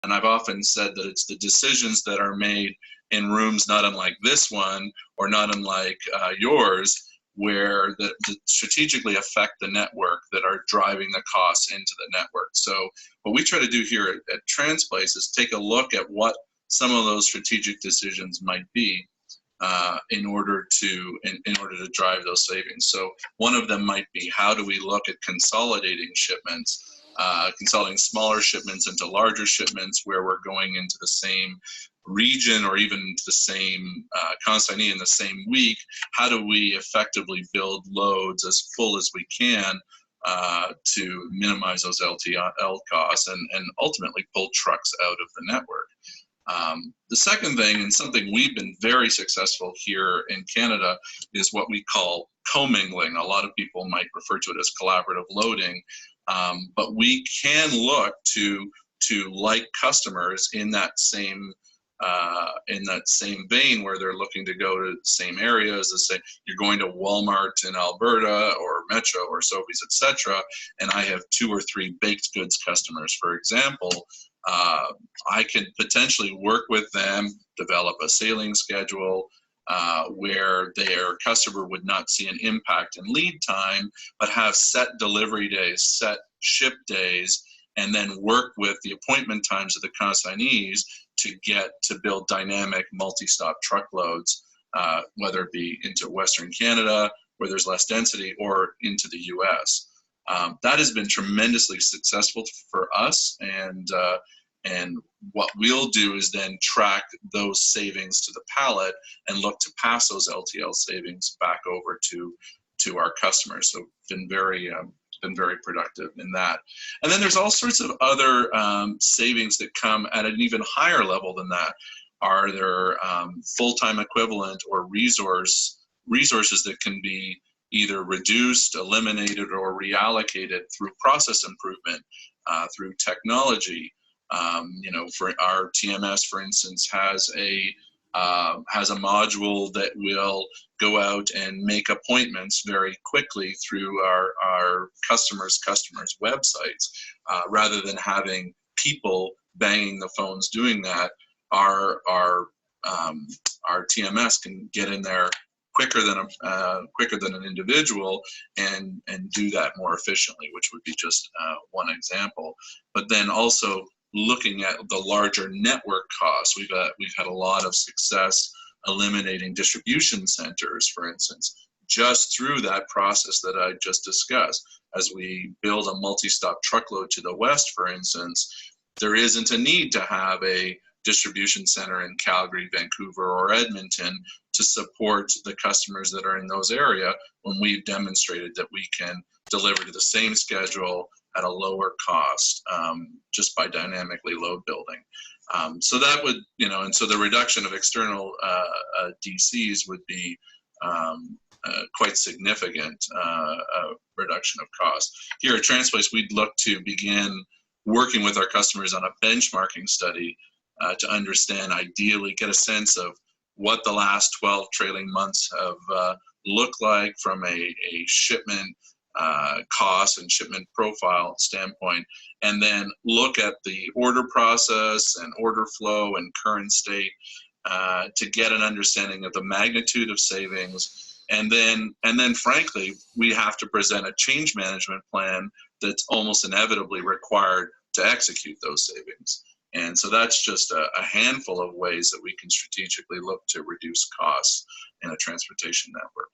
And I've often said that it's the decisions that are made in rooms not unlike this one or not unlike yours, where that strategically affect the network that are driving the costs into the network. So what we try to do here at Transplace is take a look at what some of those strategic decisions might be in order to drive those savings. So one of them might be, how do we look at consolidating shipments, consolidating smaller shipments into larger shipments where we're going into the same region or even into the same consignee in the same week? How do we effectively build loads as full as we can to minimize those LTL costs and ultimately pull trucks out of the network? The second thing, and something we've been very successful here in Canada, is what we call commingling. A lot of people might refer to it as collaborative loading, but we can look to like customers in that same vein, where they're looking to go to the same areas. Let's say you're going to Walmart in Alberta or Metro or Sobeys, etc., and I have 2 or 3 baked goods customers, for example. I could potentially work with them, develop a sailing schedule where their customer would not see an impact in lead time, but have set delivery days, set ship days, and then work with the appointment times of the consignees to build dynamic multi-stop truckloads, whether it be into Western Canada, where there's less density, or into the US. That has been tremendously successful for us, and what we'll do is then track those savings to the pallet and look to pass those LTL savings back over to our customers. So been very productive in that. And then there's all sorts of other savings that come at an even higher level than that. Are there full-time equivalent or resources that can be either reduced, eliminated, or reallocated through process improvement, through technology? For our TMS, for instance, has a module that will go out and make appointments very quickly through our customers' websites, rather than having people banging the phones doing that. Our TMS can get in there quicker than an individual and do that more efficiently, which would be just one example. But then also looking at the larger network costs, we've had a lot of success eliminating distribution centers, for instance, just through that process that I just discussed. As we build a multi-stop truckload to the west, for instance, there isn't a need to have a distribution center in Calgary, Vancouver, or Edmonton to support the customers that are in those areas, when we've demonstrated that we can deliver to the same schedule at a lower cost, just by dynamically load building. So that would, and so the reduction of external DCs would be quite significant reduction of cost. Here at Transplace, we'd look to begin working with our customers on a benchmarking study to understand, ideally, get a sense of what the last 12 trailing months have looked like from a shipment cost and shipment profile standpoint, and then look at the order process and order flow and current state to get an understanding of the magnitude of savings. And then frankly, we have to present a change management plan that's almost inevitably required to execute those savings. And so that's just a handful of ways that we can strategically look to reduce costs in a transportation network.